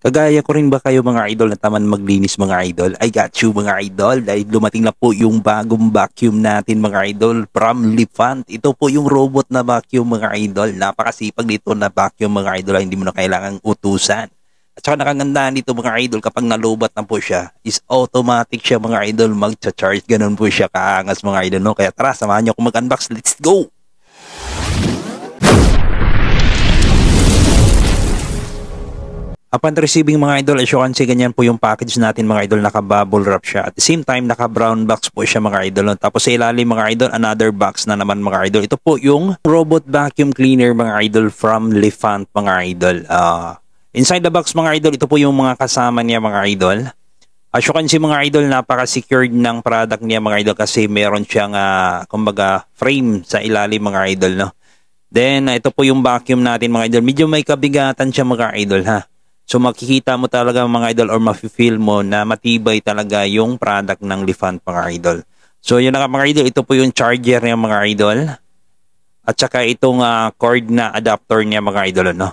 Kagaya ko rin ba kayo mga idol na taman maglinis mga idol? I got you mga idol dahil dumating na po yung bagong vacuum natin mga idol from Lifant. Ito po yung robot na vacuum mga idol. Napakasipag dito na vacuum mga idol, hindi mo na kailangang utusan. At saka nakagandaan dito mga idol kapag nalubat na po siya is automatic siya mga idol mag-charge. Ganun po siya kaangas mga idol. No? Kaya tara samahan niyo ako mag-unbox. Let's go! Upon receiving mga idol, as you can see, ganyan po yung package natin mga idol, naka-bubble wrap siya. At the same time, naka-brown box po siya mga idol. Tapos sa ilalim mga idol, another box na naman mga idol. Ito po yung robot vacuum cleaner mga idol from Lifant mga idol. Inside the box mga idol, ito po yung mga kasama niya mga idol. As you can see mga idol, napaka-secured ng product niya mga idol kasi meron siyang kumbaga frame sa ilalim mga idol. No? Then, ito po yung vacuum natin mga idol. Medyo may kabigatan siya mga idol ha. So makikita mo talaga mga idol or mafe-feel mo na matibay talaga yung product ng Lifant mga idol. So yun na mga idol, ito po yung charger niya mga idol. At saka itong cord na adapter niya mga idol. No?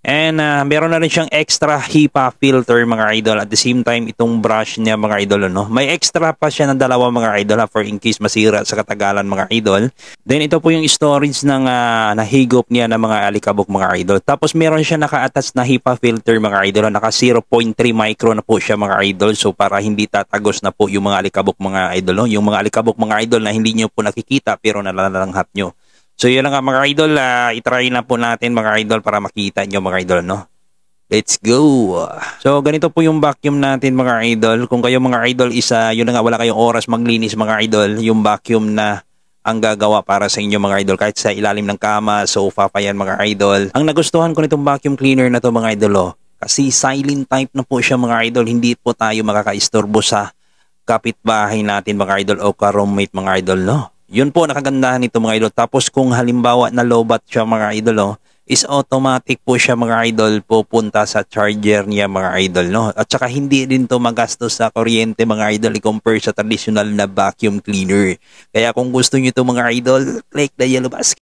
And meron na rin siyang extra HEPA filter mga idol. At the same time, itong brush niya mga idol. No? May extra pa siya ng dalawa mga idol for in case masira sa katagalan mga idol. Then ito po yung storage ng nahigop niya ng mga alikabok mga idol. Tapos meron siya naka-attach na HEPA filter mga idol. Naka 0.3 micro na po siya mga idol. So para hindi tatagos na po yung mga alikabok mga idol. No? Yung mga alikabok mga idol na hindi nyo po nakikita pero nalalanghap nyo. So yun lang nga mga idol, itry na po natin mga idol para makita nyo mga idol, no? Let's go! So ganito po yung vacuum natin mga idol. Kung kayo mga idol yun na nga, wala kayong oras maglinis mga idol, yung vacuum na ang gagawa para sa inyo mga idol. Kahit sa ilalim ng kama, sofa pa yan mga idol. Ang nagustuhan ko nitong vacuum cleaner na to mga idol, kasi silent type na po siya mga idol. Hindi po tayo makakaistorbo sa kapitbahay natin mga idol o ka-roommate mga idol, no? Yun po nakagandahan nito mga idol. Tapos kung halimbawa na lowbat siya mga idol, is automatic po siya mga idol pupunta sa charger niya mga idol, no? At saka hindi din to magastos sa kuryente mga idol i-compare sa traditional na vacuum cleaner. Kaya kung gusto niyo to mga idol, click the yellow basket.